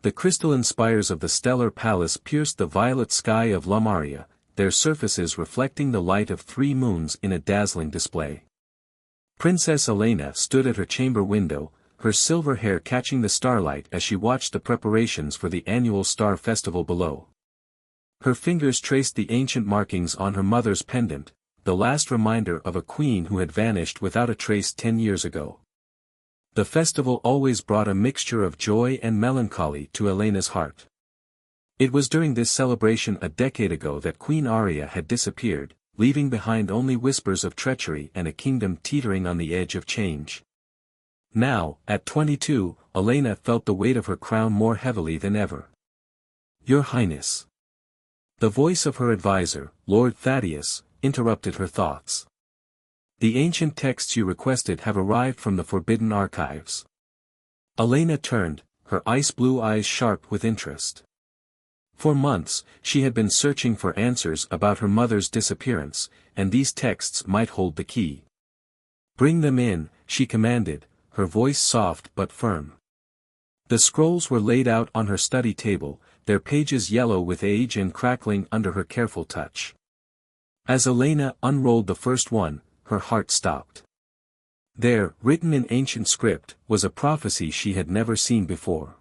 The crystalline spires of the stellar palace pierced the violet sky of Lamaria, their surfaces reflecting the light of 3 moons in a dazzling display. Princess Elena stood at her chamber window, her silver hair catching the starlight as she watched the preparations for the annual star festival below. Her fingers traced the ancient markings on her mother's pendant, the last reminder of a queen who had vanished without a trace 10 years ago. The festival always brought a mixture of joy and melancholy to Elena's heart. It was during this celebration a decade ago that Queen Aria had disappeared, leaving behind only whispers of treachery and a kingdom teetering on the edge of change. Now, at 22, Elena felt the weight of her crown more heavily than ever. "Your Highness." The voice of her advisor, Lord Thaddeus, interrupted her thoughts. "The ancient texts you requested have arrived from the Forbidden Archives." Elena turned, her ice-blue eyes sharp with interest. For months, she had been searching for answers about her mother's disappearance, and these texts might hold the key. "Bring them in," she commanded, her voice soft but firm. The scrolls were laid out on her study table, their pages yellow with age and crackling under her careful touch. As Elena unrolled the first one, her heart stopped. There, written in ancient script, was a prophecy she had never seen before.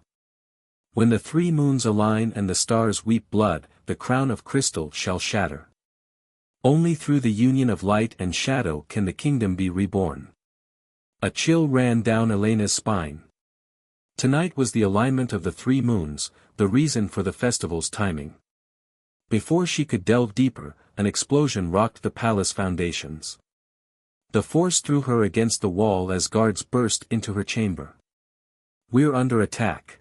"When the 3 moons align and the stars weep blood, the crown of crystal shall shatter. Only through the union of light and shadow can the kingdom be reborn." A chill ran down Elena's spine. Tonight was the alignment of the 3 moons, the reason for the festival's timing. Before she could delve deeper, an explosion rocked the palace foundations. The force threw her against the wall as guards burst into her chamber. "We're under attack,"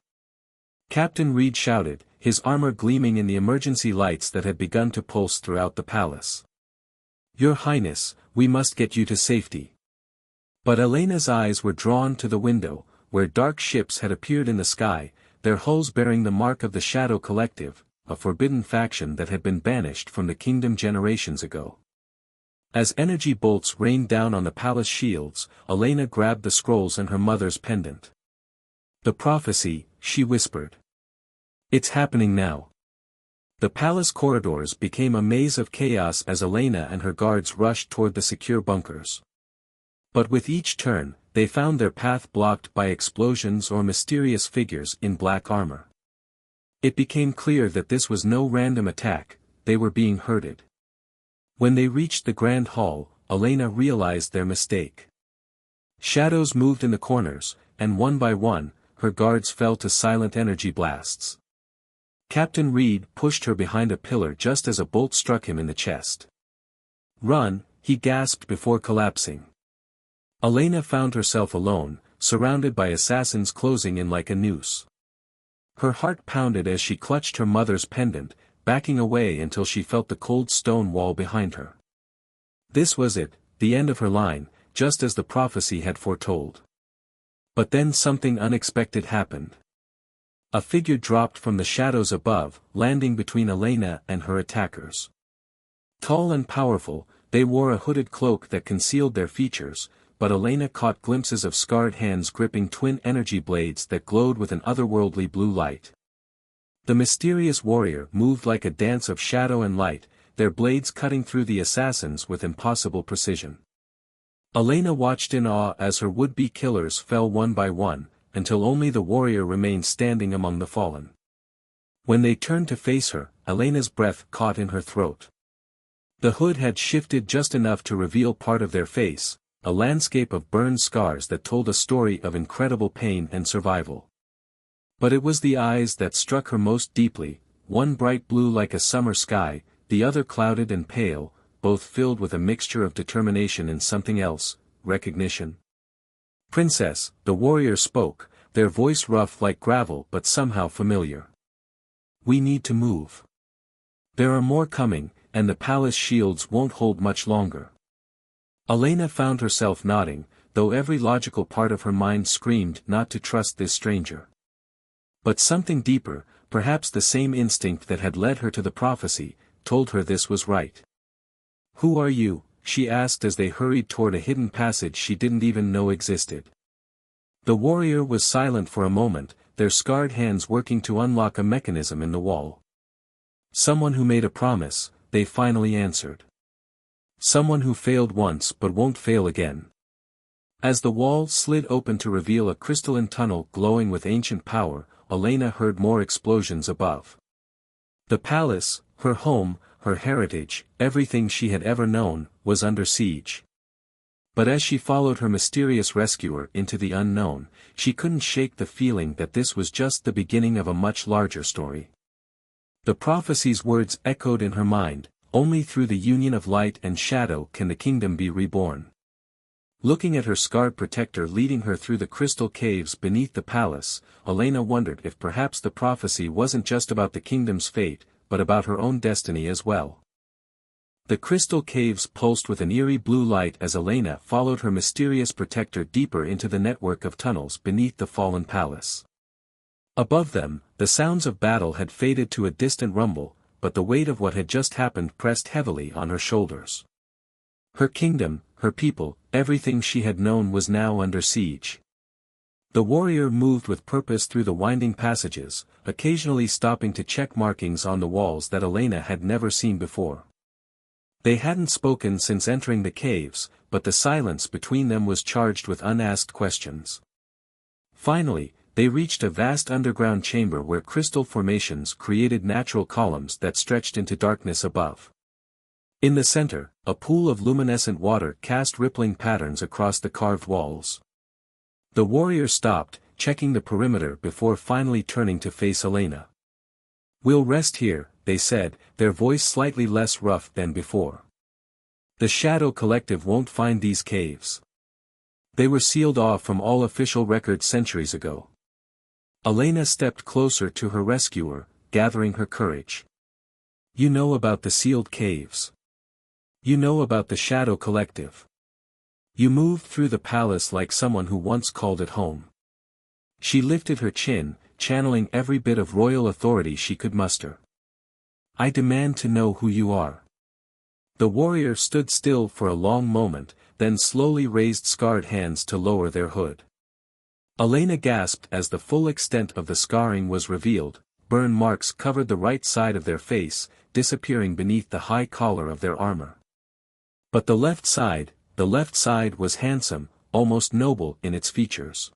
Captain Reed shouted, his armor gleaming in the emergency lights that had begun to pulse throughout the palace. "Your Highness, we must get you to safety." But Elena's eyes were drawn to the window, where dark ships had appeared in the sky, their hulls bearing the mark of the Shadow Collective, a forbidden faction that had been banished from the kingdom generations ago. As energy bolts rained down on the palace shields, Elena grabbed the scrolls and her mother's pendant. "The prophecy," she whispered. "It's happening now." The palace corridors became a maze of chaos as Elena and her guards rushed toward the secure bunkers. But with each turn, they found their path blocked by explosions or mysterious figures in black armor. It became clear that this was no random attack, they were being herded. When they reached the grand hall, Elena realized their mistake. Shadows moved in the corners, and one by one, her guards fell to silent energy blasts. Captain Reed pushed her behind a pillar just as a bolt struck him in the chest. "Run," he gasped before collapsing. Elena found herself alone, surrounded by assassins closing in like a noose. Her heart pounded as she clutched her mother's pendant, backing away until she felt the cold stone wall behind her. This was it, the end of her line, just as the prophecy had foretold. But then something unexpected happened. A figure dropped from the shadows above, landing between Elena and her attackers. Tall and powerful, they wore a hooded cloak that concealed their features, but Elena caught glimpses of scarred hands gripping twin energy blades that glowed with an otherworldly blue light. The mysterious warrior moved like a dance of shadow and light, their blades cutting through the assassins with impossible precision. Elena watched in awe as her would-be killers fell one by one, until only the warrior remained standing among the fallen. When they turned to face her, Elena's breath caught in her throat. The hood had shifted just enough to reveal part of their face, a landscape of burned scars that told a story of incredible pain and survival. But it was the eyes that struck her most deeply, one bright blue like a summer sky, the other clouded and pale, both filled with a mixture of determination and something else, recognition. "Princess," the warrior spoke, their voice rough like gravel but somehow familiar. "We need to move. There are more coming, and the palace shields won't hold much longer." Elena found herself nodding, though every logical part of her mind screamed not to trust this stranger. But something deeper, perhaps the same instinct that had led her to the prophecy, told her this was right. "Who are you?" she asked as they hurried toward a hidden passage she didn't even know existed. The warrior was silent for a moment, their scarred hands working to unlock a mechanism in the wall. Someone who made a promise, they finally answered. Someone who failed once but won't fail again. As the wall slid open to reveal a crystalline tunnel glowing with ancient power, Elena heard more explosions above. The palace, her home, her heritage, everything she had ever known, was under siege. But as she followed her mysterious rescuer into the unknown, she couldn't shake the feeling that this was just the beginning of a much larger story. The prophecy's words echoed in her mind, only through the union of light and shadow can the kingdom be reborn. Looking at her scarred protector leading her through the crystal caves beneath the palace, Elena wondered if perhaps the prophecy wasn't just about the kingdom's fate, but about her own destiny as well. The crystal caves pulsed with an eerie blue light as Elena followed her mysterious protector deeper into the network of tunnels beneath the fallen palace. Above them, the sounds of battle had faded to a distant rumble, but the weight of what had just happened pressed heavily on her shoulders. Her kingdom, her people, everything she had known was now under siege. The warrior moved with purpose through the winding passages, occasionally stopping to check markings on the walls that Elena had never seen before. They hadn't spoken since entering the caves, but the silence between them was charged with unasked questions. Finally, they reached a vast underground chamber where crystal formations created natural columns that stretched into darkness above. In the center, a pool of luminescent water cast rippling patterns across the carved walls. The warrior stopped, checking the perimeter before finally turning to face Elena. "We'll rest here," they said, their voice slightly less rough than before. "The Shadow Collective won't find these caves. They were sealed off from all official records centuries ago." Elena stepped closer to her rescuer, gathering her courage. "You know about the sealed caves. You know about the Shadow Collective. You moved through the palace like someone who once called it home." She lifted her chin, channeling every bit of royal authority she could muster. "I demand to know who you are." The warrior stood still for a long moment, then slowly raised scarred hands to lower their hood. Elena gasped as the full extent of the scarring was revealed. Burn marks covered the right side of their face, disappearing beneath the high collar of their armor. But the left side was handsome, almost noble in its features.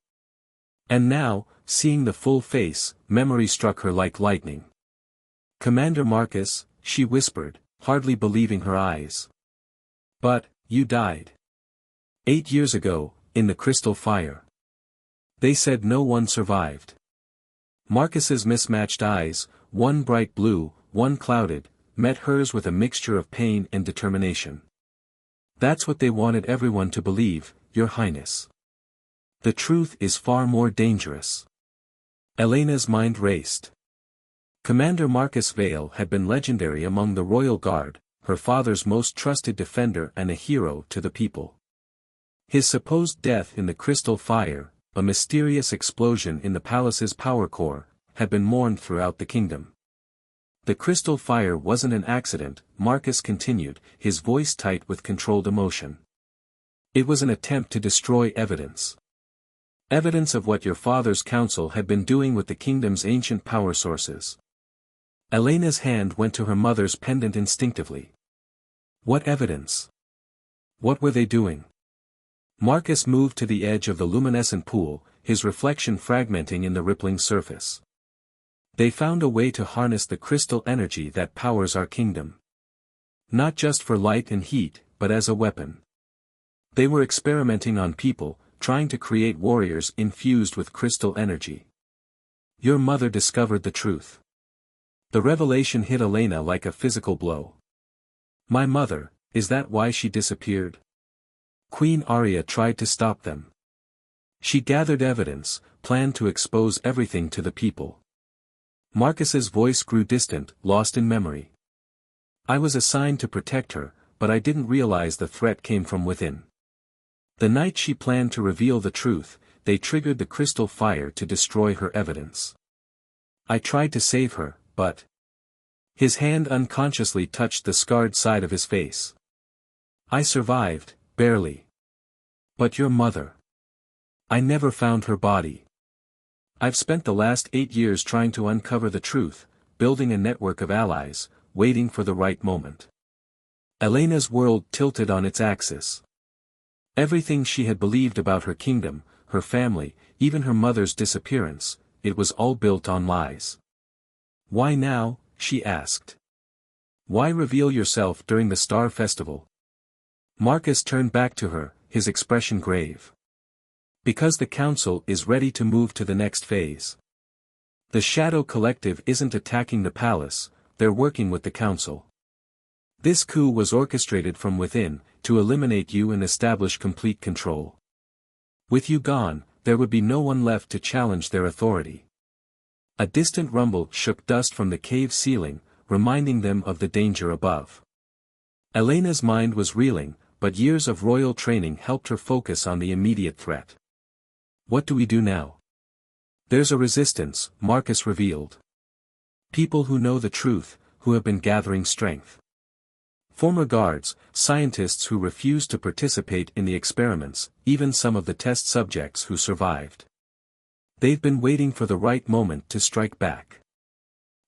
And now, seeing the full face, memory struck her like lightning. "Commander Marcus," she whispered, hardly believing her eyes. "But, you died. 8 years ago, in the crystal fire." They said no one survived. Marcus's mismatched eyes, one bright blue, one clouded, met hers with a mixture of pain and determination. "That's what they wanted everyone to believe, Your Highness. The truth is far more dangerous." Elena's mind raced. Commander Marcus Vale had been legendary among the royal guard, her father's most trusted defender and a hero to the people. His supposed death in the crystal fire, a mysterious explosion in the palace's power core, had been mourned throughout the kingdom. "The crystal fire wasn't an accident," Marcus continued, his voice tight with controlled emotion. "It was an attempt to destroy evidence. Evidence of what your father's council had been doing with the kingdom's ancient power sources." Elena's hand went to her mother's pendant instinctively. "What evidence? What were they doing?" Marcus moved to the edge of the luminescent pool, his reflection fragmenting in the rippling surface. "They found a way to harness the crystal energy that powers our kingdom. Not just for light and heat, but as a weapon. They were experimenting on people, trying to create warriors infused with crystal energy. Your mother discovered the truth." The revelation hit Elena like a physical blow. "My mother, is that why she disappeared?" Queen Arya tried to stop them. She gathered evidence, planned to expose everything to the people. Marcus's voice grew distant, lost in memory. "I was assigned to protect her, but I didn't realize the threat came from within. The night she planned to reveal the truth, they triggered the crystal fire to destroy her evidence. I tried to save her, but..." His hand unconsciously touched the scarred side of his face. "I survived, barely. But your mother. I never found her body." I've spent the last 8 years trying to uncover the truth, building a network of allies, waiting for the right moment. Elena's world tilted on its axis. Everything she had believed about her kingdom, her family, even her mother's disappearance, it was all built on lies. Why now? She asked. Why reveal yourself during the Star Festival? Marcus turned back to her, his expression grave. Because the Council is ready to move to the next phase. The Shadow Collective isn't attacking the palace, they're working with the Council. This coup was orchestrated from within, to eliminate you and establish complete control. With you gone, there would be no one left to challenge their authority. A distant rumble shook dust from the cave ceiling, reminding them of the danger above. Elena's mind was reeling, but years of royal training helped her focus on the immediate threat. What do we do now? There's a resistance, Marcus revealed. People who know the truth, who have been gathering strength. Former guards, scientists who refused to participate in the experiments, even some of the test subjects who survived. They've been waiting for the right moment to strike back.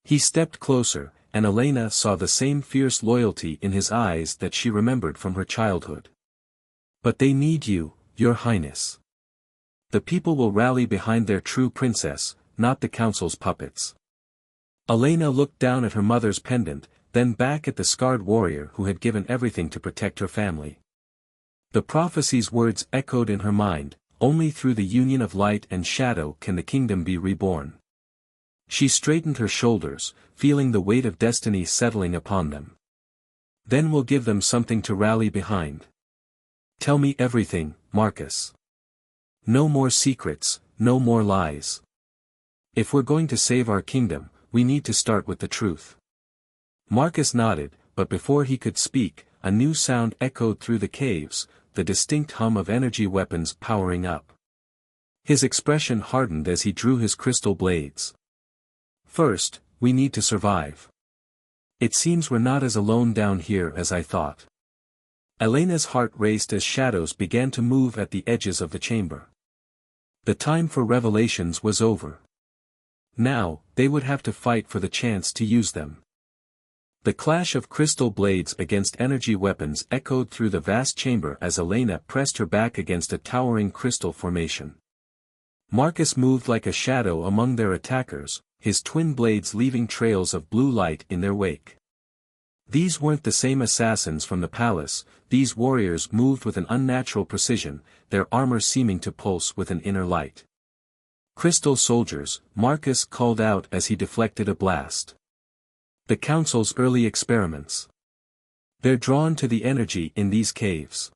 He stepped closer, and Elena saw the same fierce loyalty in his eyes that she remembered from her childhood. But they need you, Your Highness. The people will rally behind their true princess, not the Council's puppets. Elena looked down at her mother's pendant, then back at the scarred warrior who had given everything to protect her family. The prophecy's words echoed in her mind, only through the union of light and shadow can the kingdom be reborn. She straightened her shoulders, feeling the weight of destiny settling upon them. Then we'll give them something to rally behind. Tell me everything, Marcus. No more secrets, no more lies. If we're going to save our kingdom, we need to start with the truth. Marcus nodded, but before he could speak, a new sound echoed through the caves, the distinct hum of energy weapons powering up. His expression hardened as he drew his crystal blades. First, we need to survive. It seems we're not as alone down here as I thought. Elena's heart raced as shadows began to move at the edges of the chamber. The time for revelations was over. Now, they would have to fight for the chance to use them. The clash of crystal blades against energy weapons echoed through the vast chamber as Elena pressed her back against a towering crystal formation. Marcus moved like a shadow among their attackers, his twin blades leaving trails of blue light in their wake. These weren't the same assassins from the palace, these warriors moved with an unnatural precision, their armor seeming to pulse with an inner light. Crystal soldiers, Marcus called out as he deflected a blast. The Council's early experiments. They're drawn to the energy in these caves.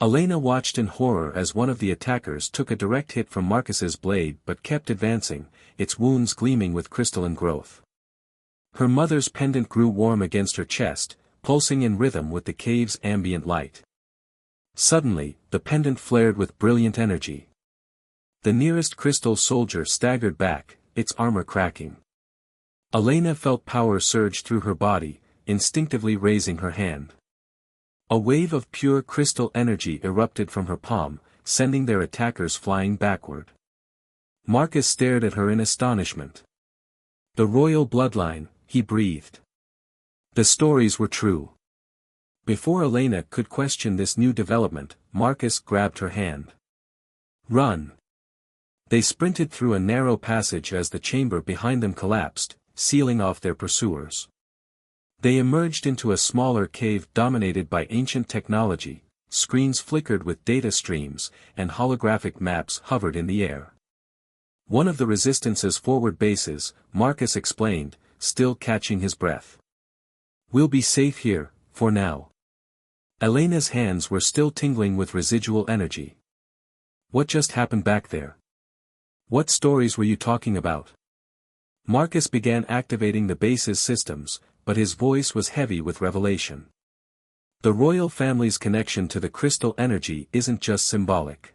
Elena watched in horror as one of the attackers took a direct hit from Marcus's blade but kept advancing, its wounds gleaming with crystalline growth. Her mother's pendant grew warm against her chest, pulsing in rhythm with the cave's ambient light. Suddenly, the pendant flared with brilliant energy. The nearest crystal soldier staggered back, its armor cracking. Elena felt power surge through her body, instinctively raising her hand. A wave of pure crystal energy erupted from her palm, sending their attackers flying backward. Marcus stared at her in astonishment. The royal bloodline, he breathed. The stories were true. Before Elena could question this new development, Marcus grabbed her hand. Run! They sprinted through a narrow passage as the chamber behind them collapsed, sealing off their pursuers. They emerged into a smaller cave dominated by ancient technology, screens flickered with data streams, and holographic maps hovered in the air. One of the Resistance's forward bases, Marcus explained, still catching his breath. We'll be safe here, for now. Elena's hands were still tingling with residual energy. What just happened back there? What stories were you talking about? Marcus began activating the base's systems, but his voice was heavy with revelation. The royal family's connection to the crystal energy isn't just symbolic.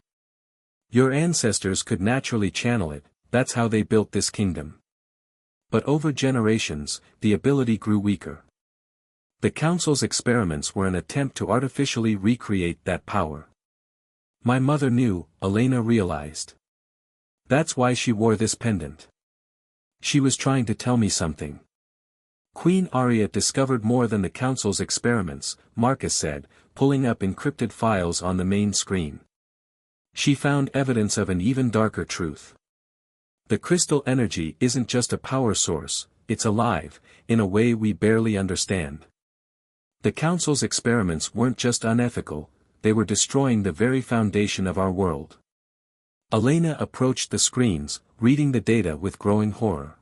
Your ancestors could naturally channel it, that's how they built this kingdom. But over generations, the ability grew weaker. The Council's experiments were an attempt to artificially recreate that power. My mother knew, Elena realized. That's why she wore this pendant. She was trying to tell me something. Queen Arya discovered more than the Council's experiments, Marcus said, pulling up encrypted files on the main screen. She found evidence of an even darker truth. The crystal energy isn't just a power source, it's alive, in a way we barely understand. The Council's experiments weren't just unethical, they were destroying the very foundation of our world. Elena approached the screens, reading the data with growing horror.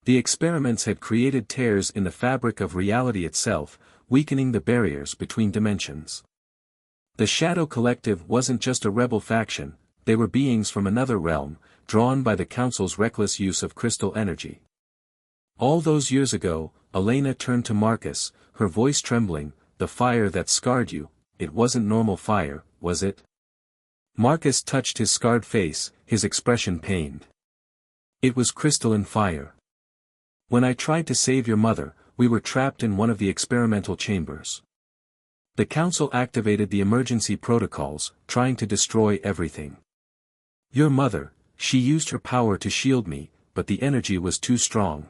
The experiments had created tears in the fabric of reality itself, weakening the barriers between dimensions. The Shadow Collective wasn't just a rebel faction, they were beings from another realm, drawn by the Council's reckless use of crystal energy. All those years ago, Elena turned to Marcus, her voice trembling, "The fire that scarred you, it wasn't normal fire, was it?" Marcus touched his scarred face, his expression pained. "It was crystalline fire. When I tried to save your mother, we were trapped in one of the experimental chambers. The Council activated the emergency protocols, trying to destroy everything. Your mother, she used her power to shield me, but the energy was too strong.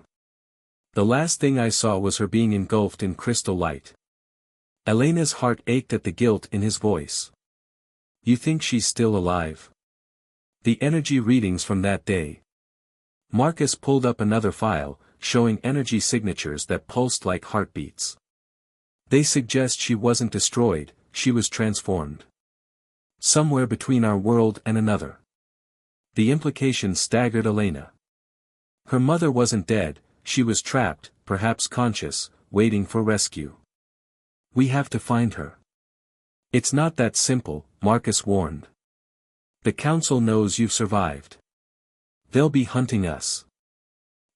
The last thing I saw was her being engulfed in crystal light." Elena's heart ached at the guilt in his voice. "You think she's still alive?" "The energy readings from that day." Marcus pulled up another file, showing energy signatures that pulsed like heartbeats. "They suggest she wasn't destroyed, she was transformed. Somewhere between our world and another." The implication staggered Elena. Her mother wasn't dead, she was trapped, perhaps conscious, waiting for rescue. "We have to find her." "It's not that simple," Marcus warned. "The Council knows you've survived. They'll be hunting us.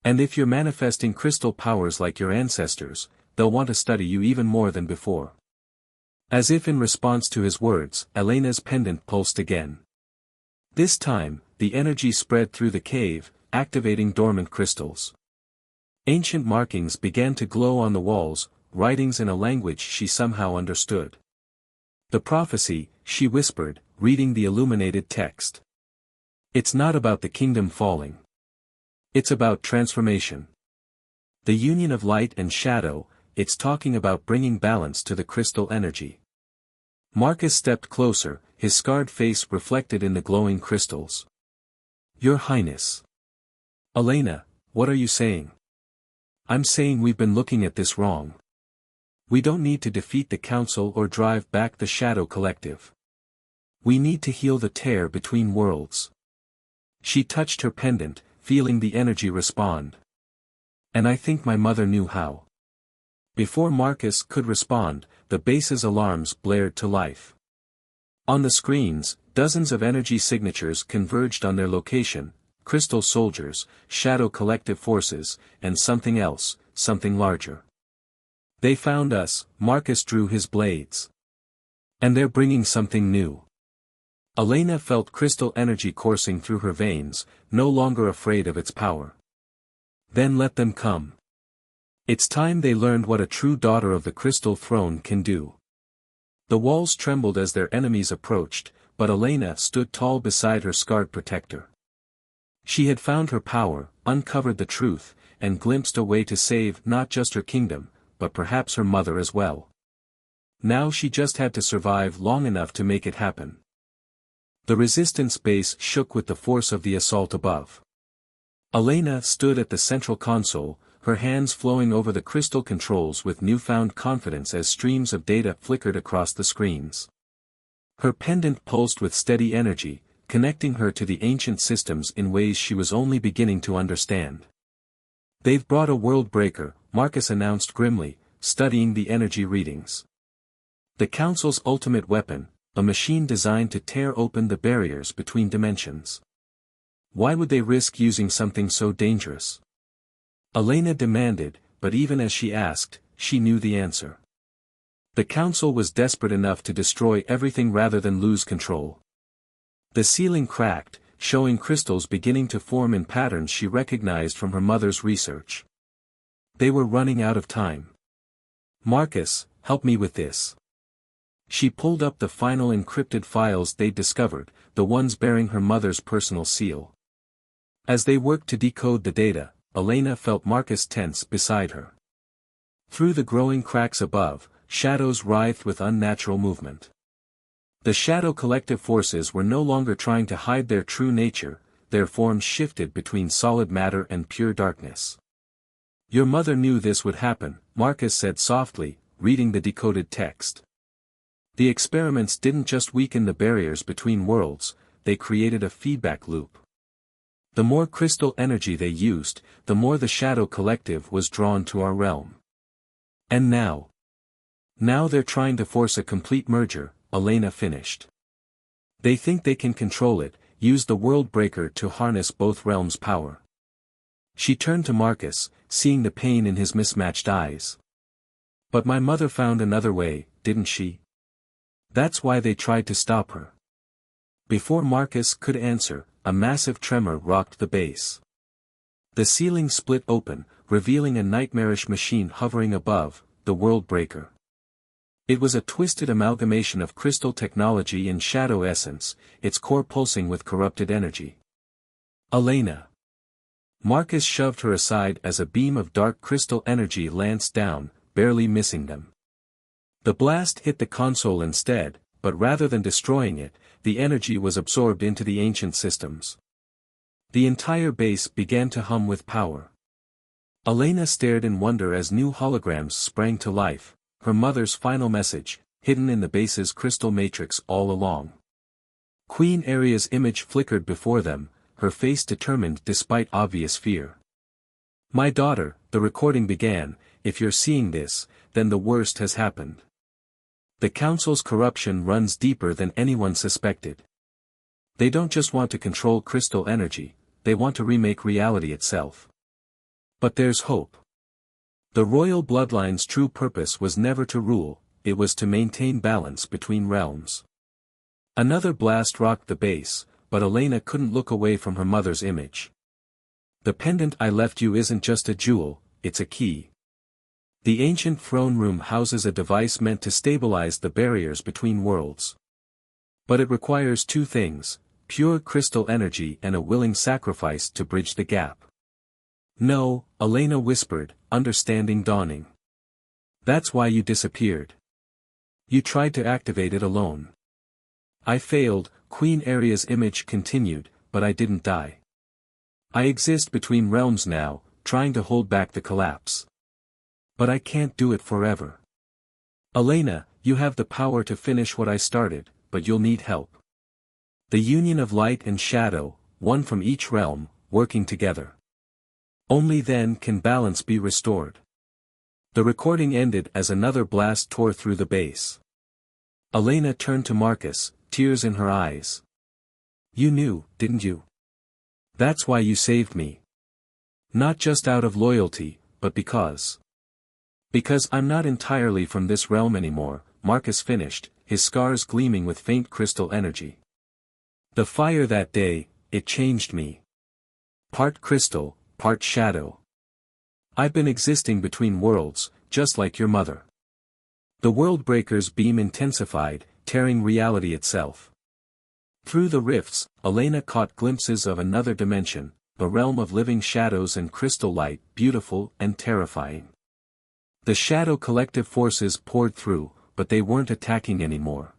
And if you're manifesting crystal powers like your ancestors, they'll want to study you even more than before." As if in response to his words, Elena's pendant pulsed again. This time, the energy spread through the cave, activating dormant crystals. Ancient markings began to glow on the walls, writings in a language she somehow understood. "The prophecy," she whispered, reading the illuminated text. "It's not about the kingdom falling. It's about transformation. The union of light and shadow, it's talking about bringing balance to the crystal energy." Marcus stepped closer, his scarred face reflected in the glowing crystals. "Your Highness." "Elena, what are you saying?" "I'm saying we've been looking at this wrong. We don't need to defeat the Council or drive back the Shadow Collective. We need to heal the tear between worlds." She touched her pendant, feeling the energy respond. "And I think my mother knew how." Before Marcus could respond, the base's alarms blared to life. On the screens, dozens of energy signatures converged on their location: crystal soldiers, Shadow Collective forces, and something else, something larger. "They found us," Marcus drew his blades. "And they're bringing something new." Elena felt crystal energy coursing through her veins, no longer afraid of its power. "Then let them come. It's time they learned what a true daughter of the Crystal Throne can do." The walls trembled as their enemies approached, but Elena stood tall beside her scarred protector. She had found her power, uncovered the truth, and glimpsed a way to save not just her kingdom, but perhaps her mother as well. Now she just had to survive long enough to make it happen. The resistance base shook with the force of the assault above. Elena stood at the central console, her hands flowing over the crystal controls with newfound confidence as streams of data flickered across the screens. Her pendant pulsed with steady energy, connecting her to the ancient systems in ways she was only beginning to understand. "They've brought a world breaker," Marcus announced grimly, studying the energy readings. "The Council's ultimate weapon, a machine designed to tear open the barriers between dimensions. Why would they risk using something so dangerous?" Elena demanded, but even as she asked, she knew the answer. The Council was desperate enough to destroy everything rather than lose control. The ceiling cracked, showing crystals beginning to form in patterns she recognized from her mother's research. They were running out of time. "Marcus, help me with this." She pulled up the final encrypted files they'd discovered, the ones bearing her mother's personal seal. As they worked to decode the data, Elena felt Marcus tense beside her. Through the growing cracks above, shadows writhed with unnatural movement. The shadow collective forces were no longer trying to hide their true nature, their forms shifted between solid matter and pure darkness. Your mother knew this would happen, Marcus said softly, reading the decoded text. The experiments didn't just weaken the barriers between worlds, they created a feedback loop. The more crystal energy they used, the more the shadow collective was drawn to our realm. And now they're trying to force a complete merger, Elena finished. They think they can control it, use the world breaker to harness both realms' power. She turned to Marcus, seeing the pain in his mismatched eyes. But my mother found another way, didn't she? That's why they tried to stop her. Before Marcus could answer, a massive tremor rocked the base. The ceiling split open, revealing a nightmarish machine hovering above, the world breaker. It was a twisted amalgamation of crystal technology and shadow essence, its core pulsing with corrupted energy. Elena. Marcus shoved her aside as a beam of dark crystal energy lanced down, barely missing them. The blast hit the console instead, but rather than destroying it, the energy was absorbed into the ancient systems. The entire base began to hum with power. Elena stared in wonder as new holograms sprang to life, her mother's final message, hidden in the base's crystal matrix all along. Queen Aria's image flickered before them, her face determined despite obvious fear. My daughter, the recording began, if you're seeing this, then the worst has happened. The Council's corruption runs deeper than anyone suspected. They don't just want to control crystal energy, they want to remake reality itself. But there's hope. The royal bloodline's true purpose was never to rule, it was to maintain balance between realms. Another blast rocked the base, but Elena couldn't look away from her mother's image. The pendant I left you isn't just a jewel, it's a key. The ancient throne room houses a device meant to stabilize the barriers between worlds. But it requires two things, pure crystal energy and a willing sacrifice to bridge the gap. No, Elena whispered, understanding dawning. That's why you disappeared. You tried to activate it alone. I failed, Queen Aria's image continued, but I didn't die. I exist between realms now, trying to hold back the collapse. But I can't do it forever. Elena, you have the power to finish what I started, but you'll need help. The union of light and shadow, one from each realm, working together. Only then can balance be restored. The recording ended as another blast tore through the base. Elena turned to Marcus, tears in her eyes. You knew, didn't you? That's why you saved me. Not just out of loyalty, but because. Because I'm not entirely from this realm anymore, Marcus finished, his scars gleaming with faint crystal energy. The fire that day, it changed me. Part crystal, part shadow. I've been existing between worlds, just like your mother. The world breaker's beam intensified, tearing reality itself. Through the rifts, Elena caught glimpses of another dimension, the realm of living shadows and crystal light, beautiful and terrifying. The shadow collective forces poured through, but they weren't attacking anymore.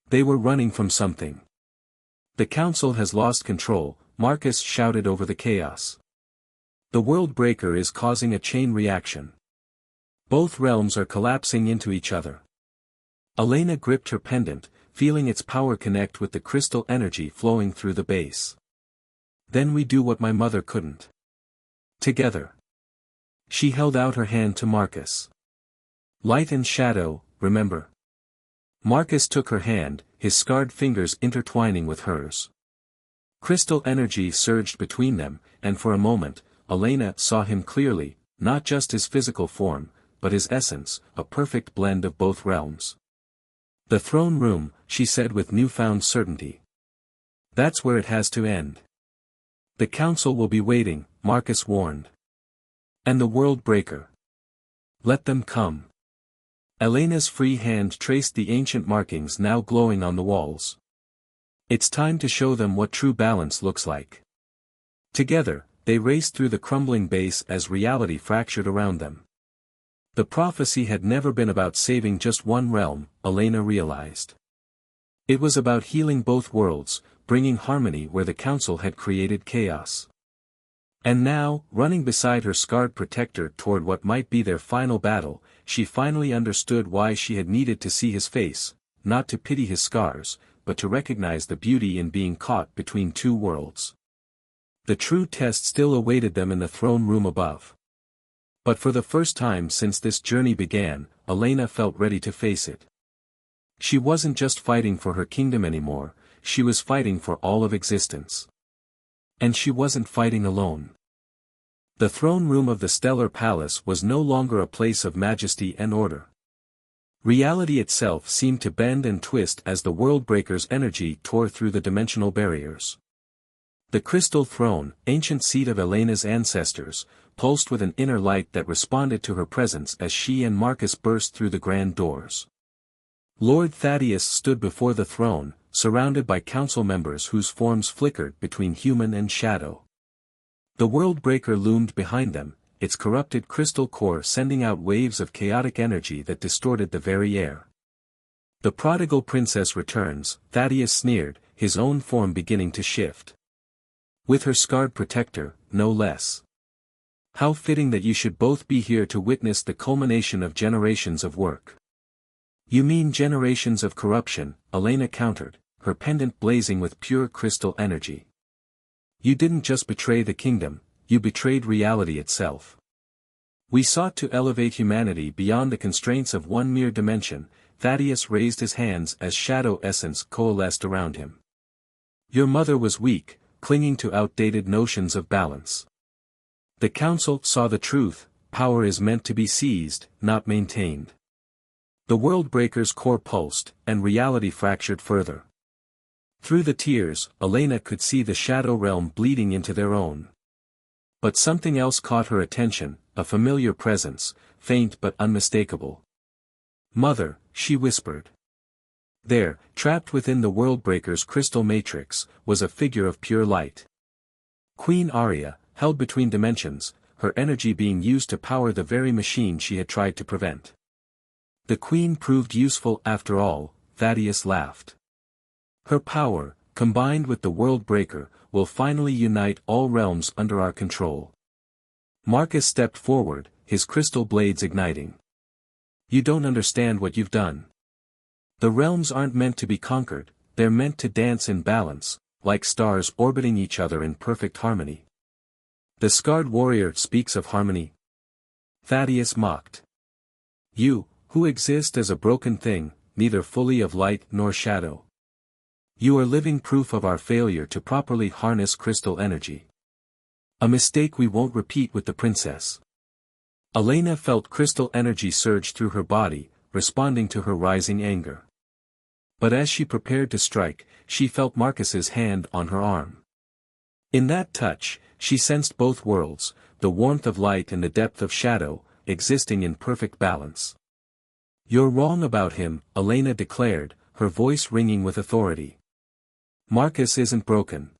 They were running from something. The Council has lost control, Marcus shouted over the chaos. The world breaker is causing a chain reaction. Both realms are collapsing into each other. Elena gripped her pendant, feeling its power connect with the crystal energy flowing through the base. Then we do what my mother couldn't. Together. She held out her hand to Marcus. Light and shadow, remember? Marcus took her hand, his scarred fingers intertwining with hers. Crystal energy surged between them, and for a moment, Elena saw him clearly, not just his physical form, but his essence, a perfect blend of both realms. The throne room, she said with newfound certainty. That's where it has to end. The Council will be waiting, Marcus warned. And the world breaker. Let them come. Elena's free hand traced the ancient markings now glowing on the walls. It's time to show them what true balance looks like. Together, they raced through the crumbling base as reality fractured around them. The prophecy had never been about saving just one realm, Elena realized. It was about healing both worlds, bringing harmony where the council had created chaos. And now, running beside her scarred protector toward what might be their final battle, she finally understood why she had needed to see his face, not to pity his scars, but to recognize the beauty in being caught between two worlds. The true test still awaited them in the throne room above. But for the first time since this journey began, Elena felt ready to face it. She wasn't just fighting for her kingdom anymore, she was fighting for all of existence. And she wasn't fighting alone. The throne room of the Stellar Palace was no longer a place of majesty and order. Reality itself seemed to bend and twist as the Worldbreaker's energy tore through the dimensional barriers. The crystal throne, ancient seat of Elena's ancestors, pulsed with an inner light that responded to her presence as she and Marcus burst through the grand doors. Lord Thaddeus stood before the throne, surrounded by council members whose forms flickered between human and shadow. The Worldbreaker loomed behind them, its corrupted crystal core sending out waves of chaotic energy that distorted the very air. The prodigal princess returns, Thaddeus sneered, his own form beginning to shift. With her scarred protector, no less. How fitting that you should both be here to witness the culmination of generations of work. You mean generations of corruption, Elena countered, her pendant blazing with pure crystal energy. You didn't just betray the kingdom, you betrayed reality itself. We sought to elevate humanity beyond the constraints of one mere dimension. Thaddeus raised his hands as shadow essence coalesced around him. Your mother was weak, clinging to outdated notions of balance. The council saw the truth, power is meant to be seized, not maintained. The Worldbreaker's core pulsed, and reality fractured further. Through the tears, Elena could see the shadow realm bleeding into their own. But something else caught her attention, a familiar presence, faint but unmistakable. Mother, she whispered. There, trapped within the Worldbreaker's crystal matrix, was a figure of pure light. Queen Aria, held between dimensions, her energy being used to power the very machine she had tried to prevent. The queen proved useful after all, Thaddeus laughed. Her power, combined with the Worldbreaker, will finally unite all realms under our control. Marcus stepped forward, his crystal blades igniting. You don't understand what you've done. The realms aren't meant to be conquered, they're meant to dance in balance, like stars orbiting each other in perfect harmony. The scarred warrior speaks of harmony. Thaddeus mocked. You, who exist as a broken thing, neither fully of light nor shadow. You are living proof of our failure to properly harness crystal energy. A mistake we won't repeat with the princess. Elena felt crystal energy surge through her body, responding to her rising anger. But as she prepared to strike, she felt Marcus's hand on her arm. In that touch, she sensed both worlds, the warmth of light and the depth of shadow, existing in perfect balance. You're wrong about him, Elena declared, her voice ringing with authority. Marcus isn't broken.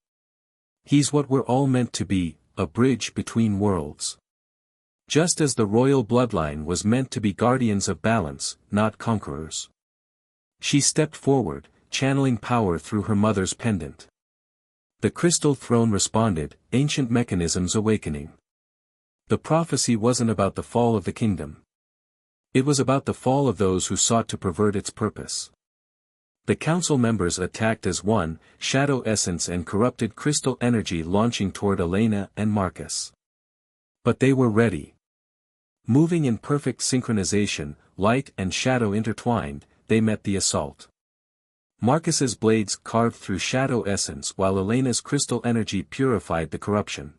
He's what we're all meant to be, a bridge between worlds. Just as the royal bloodline was meant to be guardians of balance, not conquerors. She stepped forward, channeling power through her mother's pendant. The crystal throne responded, ancient mechanisms awakening. The prophecy wasn't about the fall of the kingdom. It was about the fall of those who sought to pervert its purpose. The council members attacked as one, shadow essence and corrupted crystal energy launching toward Elena and Marcus. But they were ready. Moving in perfect synchronization, light and shadow intertwined, they met the assault. Marcus's blades carved through shadow essence while Elena's crystal energy purified the corruption.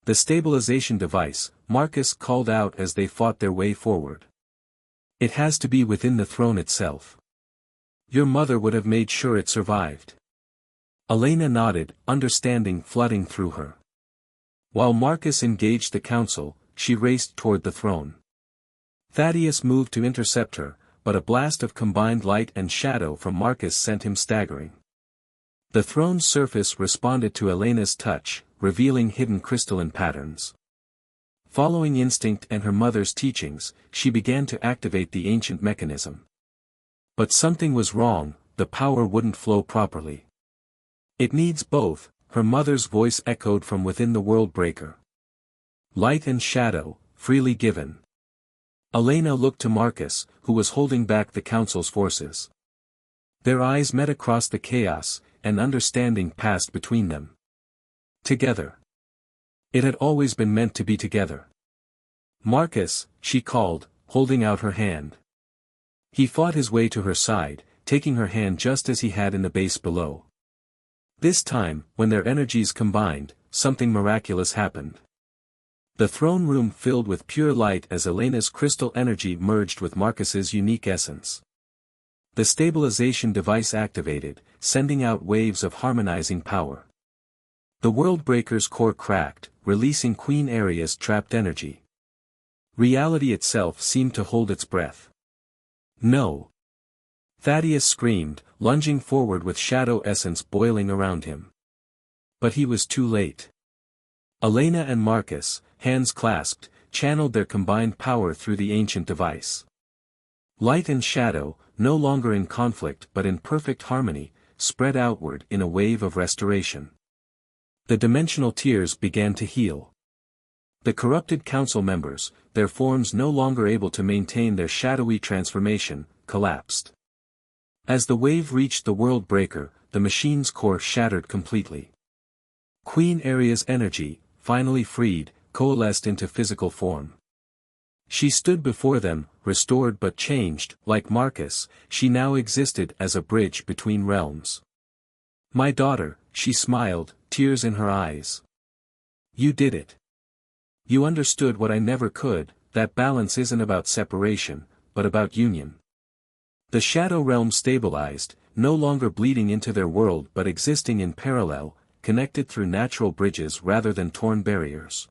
The stabilization device, Marcus called out as they fought their way forward. It has to be within the throne itself. Your mother would have made sure it survived. Elena nodded, understanding flooding through her. While Marcus engaged the council, she raced toward the throne. Thaddeus moved to intercept her, but a blast of combined light and shadow from Marcus sent him staggering. The throne's surface responded to Elena's touch, revealing hidden crystalline patterns. Following instinct and her mother's teachings, she began to activate the ancient mechanism. But something was wrong, the power wouldn't flow properly. It needs both, her mother's voice echoed from within the world breaker. Light and shadow, freely given. Elena looked to Marcus, who was holding back the council's forces. Their eyes met across the chaos, and understanding passed between them. Together. It had always been meant to be together. Marcus, she called, holding out her hand. He fought his way to her side, taking her hand just as he had in the base below. This time, when their energies combined, something miraculous happened. The throne room filled with pure light as Elena's crystal energy merged with Marcus's unique essence. The stabilization device activated, sending out waves of harmonizing power. The world breaker's core cracked, releasing Queen Aria's trapped energy. Reality itself seemed to hold its breath. No! Thaddeus screamed, lunging forward with shadow essence boiling around him. But he was too late. Elena and Marcus, hands clasped, channeled their combined power through the ancient device. Light and shadow, no longer in conflict but in perfect harmony, spread outward in a wave of restoration. The dimensional tiers began to heal. The corrupted council members, their forms no longer able to maintain their shadowy transformation, collapsed. As the wave reached the world breaker, the machine's core shattered completely. Queen Aria's energy, finally freed, coalesced into physical form. She stood before them, restored but changed. Like Marcus, she now existed as a bridge between realms. "My daughter," she smiled, tears in her eyes. "You did it. You understood what I never could, that balance isn't about separation, but about union." The shadow realm stabilized, no longer bleeding into their world but existing in parallel, connected through natural bridges rather than torn barriers.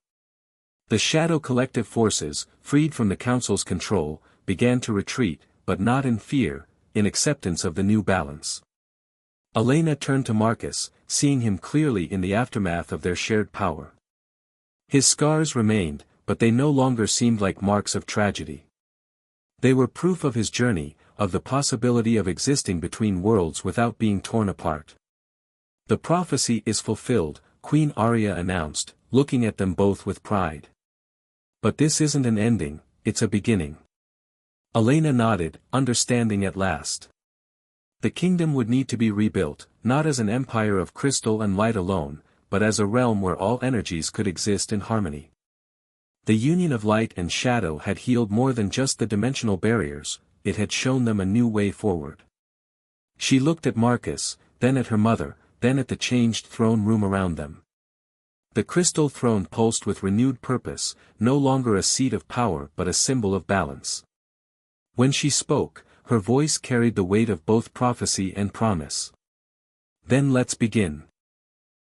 The shadow collective forces, freed from the council's control, began to retreat, but not in fear, in acceptance of the new balance. Elena turned to Marcus, seeing him clearly in the aftermath of their shared power. His scars remained, but they no longer seemed like marks of tragedy. They were proof of his journey, of the possibility of existing between worlds without being torn apart. "The prophecy is fulfilled," Queen Aria announced, looking at them both with pride. "But this isn't an ending, it's a beginning." Elena nodded, understanding at last. The kingdom would need to be rebuilt, not as an empire of crystal and light alone, but as a realm where all energies could exist in harmony. The union of light and shadow had healed more than just the dimensional barriers, it had shown them a new way forward. She looked at Marcus, then at her mother, then at the changed throne room around them. The crystal throne pulsed with renewed purpose, no longer a seat of power but a symbol of balance. When she spoke, her voice carried the weight of both prophecy and promise. "Then let's begin."